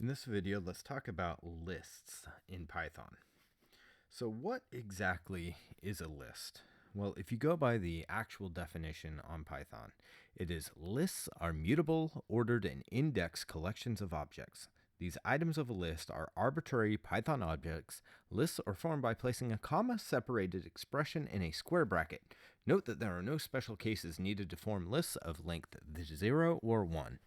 In this video, let's talk about lists in Python. So what exactly is a list? Well, if you go by the actual definition on Python, it is lists are mutable, ordered, and indexed collections of objects. These items of a list are arbitrary Python objects. Lists are formed by placing a comma-separated expression in a square bracket. Note that there are no special cases needed to form lists of length 0 or 1.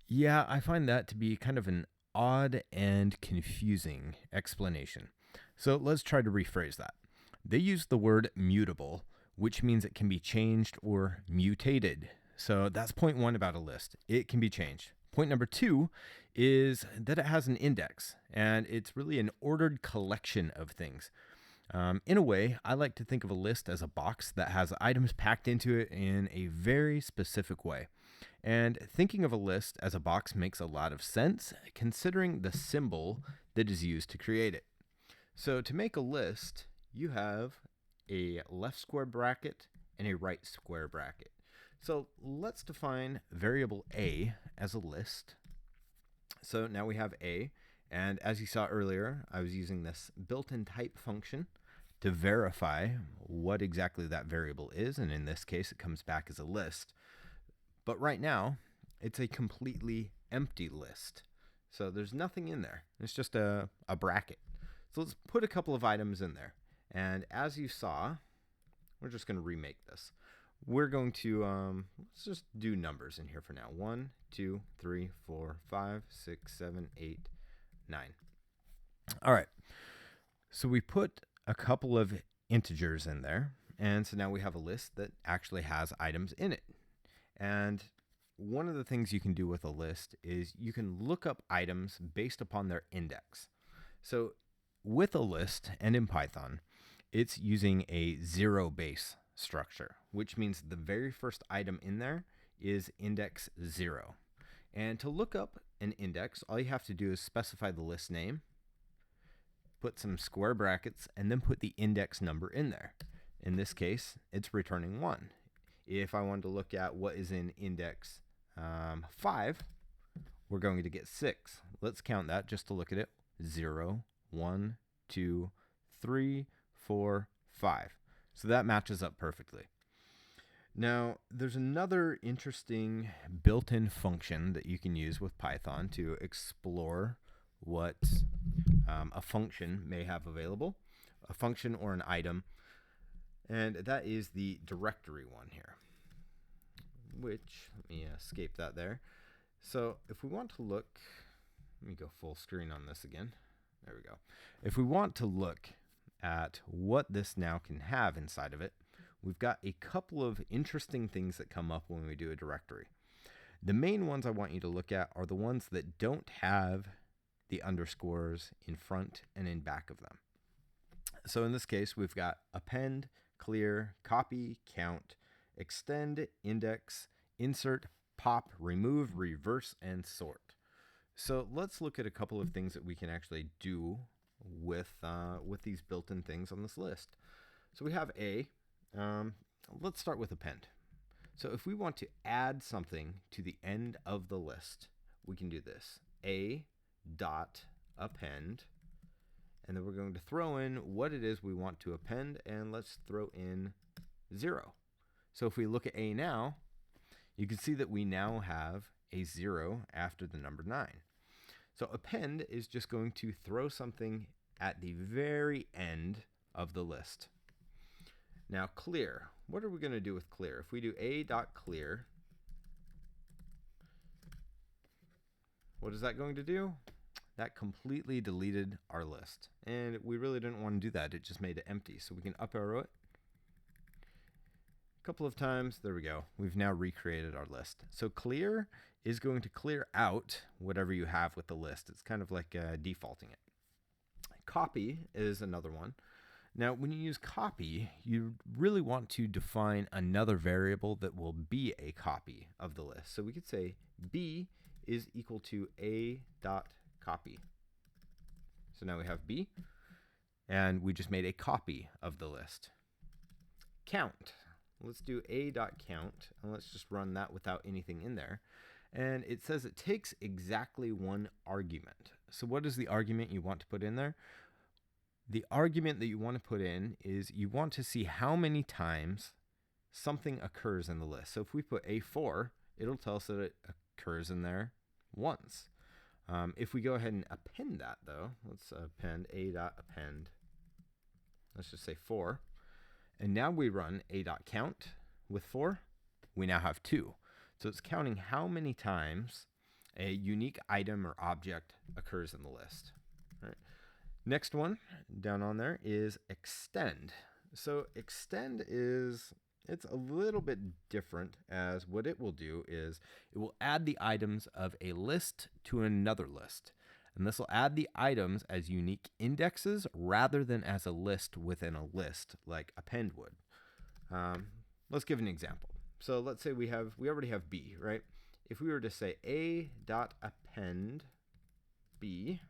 Yeah, I find that to be kind of an odd and confusing explanation. So let's try to rephrase that. They use the word mutable, which means it can be changed or mutated. So that's point one about a list. It can be changed. Point number two is that it has an index, and it's really an ordered collection of things. In a way, I like to think of a list as a box that has items packed into it in a very specific way. And thinking of a list as a box makes a lot of sense, considering the symbol that is used to create it. So to make a list, you have a left square bracket and a right square bracket. So let's define variable a as a list. So now we have a, and as you saw earlier, I was using this built-in type function to verify what exactly that variable is, and in this case, it comes back as a list. But right now, it's a completely empty list. So there's nothing in there. It's just a bracket. So let's put a couple of items in there. And as you saw, we're just going to remake this. We're going to, let's just do numbers in here for now. 1, 2, 3, 4, 5, 6, 7, 8, 9. All right. So we put a couple of integers in there. And so now we have a list that actually has items in it. And one of the things you can do with a list is you can look up items based upon their index. So with a list and in Python, it's using a zero base structure, which means the very first item in there is index 0. And to look up an index, all you have to do is specify the list name, put some square brackets, and then put the index number in there. In this case, it's returning 1. If I wanted to look at what is in index 5, we're going to get 6. Let's count that just to look at it. 0, 1, 2, 3, 4, 5. So that matches up perfectly. Now, there's another interesting built-in function that you can use with Python to explore what a function may have available, a function or an item. And that is the directory one here, which, let me escape that there. So if we want to look, let me go full screen on this again. There we go. If we want to look at what this now can have inside of it, we've got a couple of interesting things that come up when we do a directory. The main ones I want you to look at are the ones that don't have the underscores in front and in back of them. So in this case, we've got append, clear, copy, count, extend, index, insert, pop, remove, reverse, and sort. So let's look at a couple of things that we can actually do with these built-in things on this list. So we have a, let's start with append. So if we want to add something to the end of the list, we can do this. A dot append. And then we're going to throw in what it is we want to append, and let's throw in 0. So if we look at A now, you can see that we now have a 0 after the number 9. So append is just going to throw something at the very end of the list. Now clear, what are we going to do with clear? If we do a.clear, what is that going to do? That completely deleted our list. And we really didn't want to do that. It just made it empty. So we can up arrow it a couple of times. There we go. We've now recreated our list. So clear is going to clear out whatever you have with the list. It's kind of like defaulting it. Copy is another one. Now, when you use copy, you really want to define another variable that will be a copy of the list. So we could say b is equal to a dot copy. So now we have B, and we just made a copy of the list. Count. Let's do a.count, and let's just run that without anything in there. And it says it takes exactly one argument. So what is the argument you want to put in there? The argument that you want to put in is you want to see how many times something occurs in the list. So if we put A4, it'll tell us that it occurs in there once. If we go ahead and append that, though, let's append a.append. Let's just say 4. And now we run a.count with 4. We now have 2. So it's counting how many times a unique item or object occurs in the list. All right. Next one down on there is extend. So extend it's a little bit different, as what it will do is it will add the items of a list to another list. And this will add the items as unique indexes rather than as a list within a list like append would. Let's give an example. So let's say we already have B, right? If we were to say a.append B,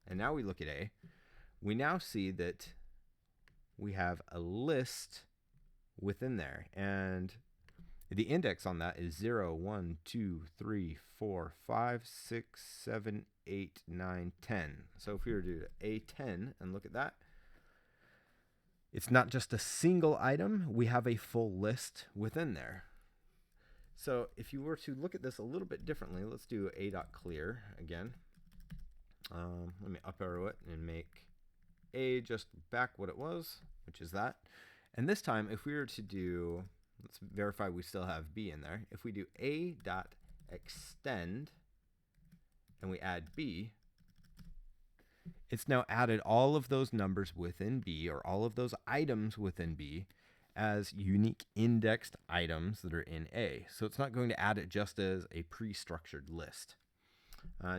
and now we look at A, we now see that we have a list within there, and the index on that is 0, 1, 2, 3, 4, 5, 6, 7, 8, 9, 10. So if we were to do A10 and look at that, it's not just a single item, we have a full list within there. So if you were to look at this a little bit differently, let's do a.clear again. Let me up arrow it and make A just back what it was, which is that. And this time, if we were to do, let's verify we still have B in there. If we do a.extend and we add B, it's now added all of those numbers within B, or all of those items within B, as unique indexed items that are in A. So it's not going to add it just as a pre-structured list.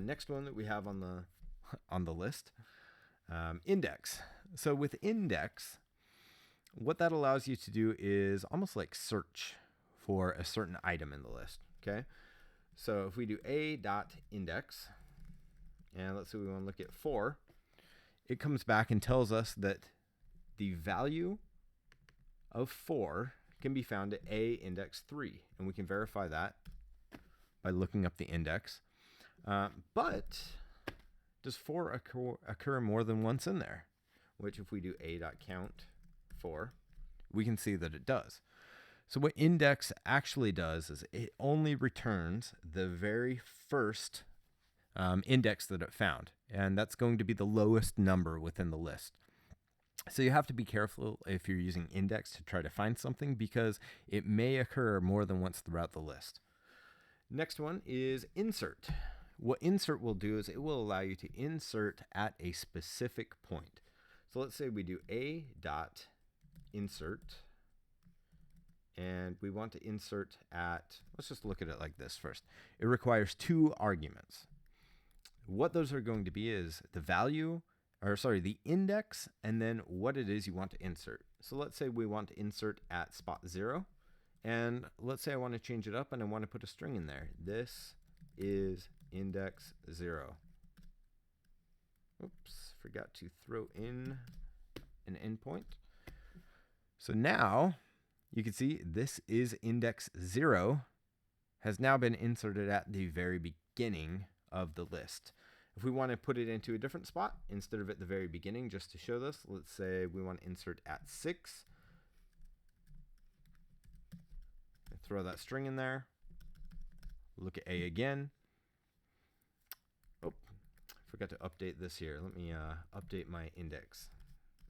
Next one that we have on the list, index. So with index, what that allows you to do is almost like search for a certain item in the list. Okay, so if we do a.index, and let's say we want to look at 4, it comes back and tells us that the value of 4 can be found at a index 3, and we can verify that by looking up the index. But does 4 occur more than once in there? Which if we do a.count 4, we can see that it does. So what index actually does is it only returns the very first index that it found, and that's going to be the lowest number within the list. So you have to be careful if you're using index to try to find something, because it may occur more than once throughout the list. Next one is insert. What insert will do is it will allow you to insert at a specific point. So let's say we do a.insert, and we want to insert at, let's just look at it like this first. It requires 2 arguments. What those are going to be is the value, the index, and then what it is you want to insert. So let's say we want to insert at spot 0, and let's say I want to change it up and I want to put a string in there. This is index 0. Oops, forgot to throw in an endpoint. So now you can see this is index 0 has now been inserted at the very beginning of the list. If we want to put it into a different spot instead of at the very beginning, just to show this, let's say we want to insert at 6. Throw that string in there. Look at A again. Oh, forgot to update this here. Let me update my index.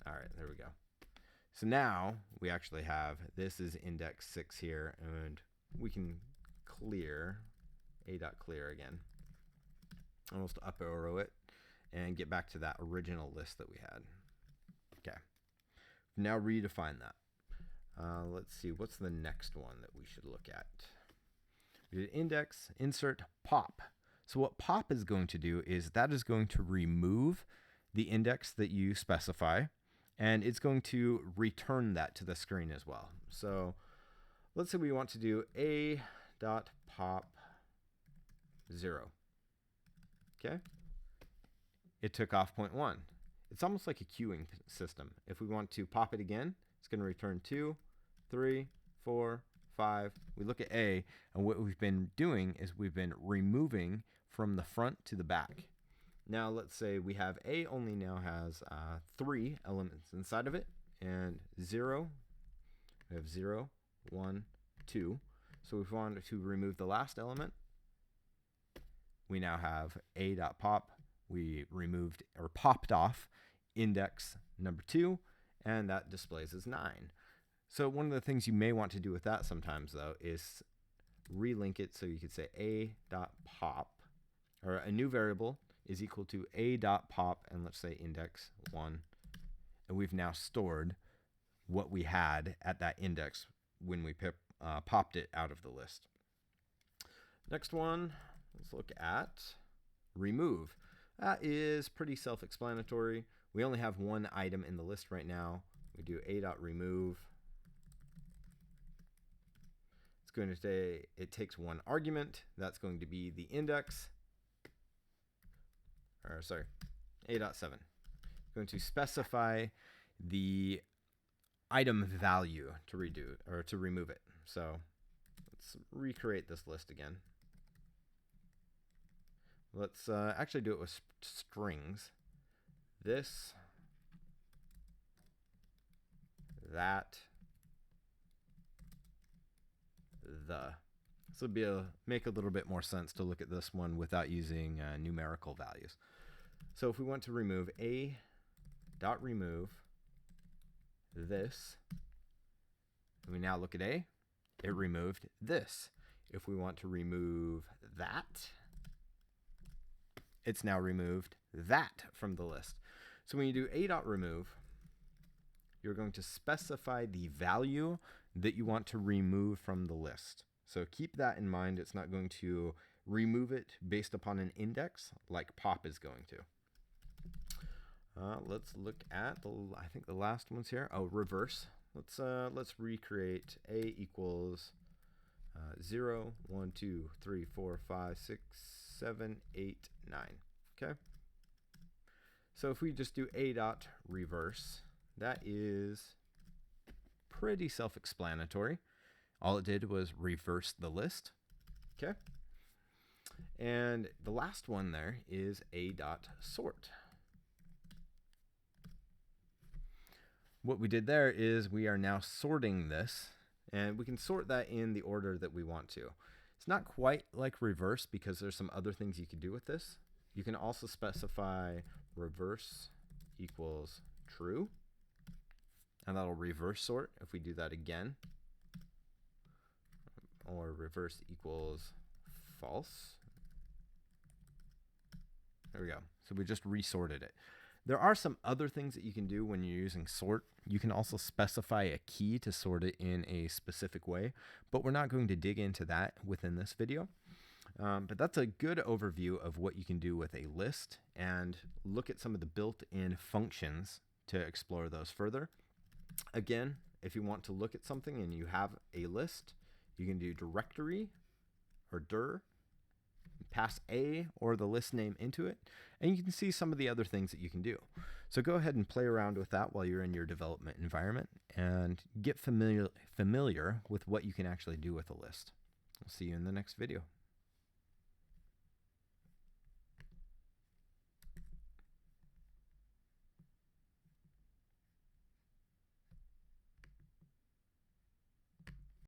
All right, there we go. So now we actually have, this is index 6 here, and we can clear, a.clear again. Almost up arrow it and get back to that original list that we had. Okay, now redefine that. Let's see, what's the next one that we should look at? We did index, insert, pop. So what pop is going to do is that is going to remove the index that you specify, and it's going to return that to the screen as well. So let's say we want to do a.pop 0. Okay, it took off 0.1. It's almost like a queuing system. If we want to pop it again, it's going to return 2, 3, 4, 5. We look at A, and what we've been doing is we've been removing from the front to the back. Now let's say we have A only now has 3 elements inside of it, and 0, we have 0, 1, 2. So if we wanted to remove the last element, we now have A.pop. We removed or popped off index number 2, and that displays as 9. So one of the things you may want to do with that sometimes, though, is relink it. So you could say A.pop, or a new variable is equal to A.pop, and let's say index 1. And we've now stored what we had at that index when we popped it out of the list. Next one, let's look at remove. That is pretty self-explanatory. We only have one item in the list right now. We do A.remove. It's going to say it takes one argument. That's going to be the index. Or sorry, A.7. Going to specify the item value to redo or to remove it. So let's recreate this list again. Let's actually do it with strings. This, that, the. This would make a little bit more sense to look at this one without using numerical values. So if we want to remove A.remove this, we now look at A, it removed this. If we want to remove that, it's now removed that from the list. So when you do A.remove, you're going to specify the value that you want to remove from the list. So keep that in mind. It's not going to remove it based upon an index like pop is going to. Let's look at I think the last one's here. Oh, reverse. Let's recreate A equals 0, 1, 2, 3, 4, 5, 6, 7, 8, 9. Okay. So if we just do A.reverse, that is pretty self-explanatory. All it did was reverse the list. Okay. And the last one there is A.sort. What we did there is we are now sorting this, and we can sort that in the order that we want to. It's not quite like reverse because there's some other things you can do with this. You can also specify reverse equals true, and that'll reverse sort if we do that again. Or reverse equals false. There we go. So we just resorted it. There are some other things that you can do when you're using sort. You can also specify a key to sort it in a specific way, but we're not going to dig into that within this video. But that's a good overview of what you can do with a list, and look at some of the built-in functions to explore those further. Again, if you want to look at something and you have a list, you can do directory or dir, pass A or the list name into it, and you can see some of the other things that you can do. So go ahead and play around with that while you're in your development environment and get familiar with what you can actually do with a list. I'll see you in the next video.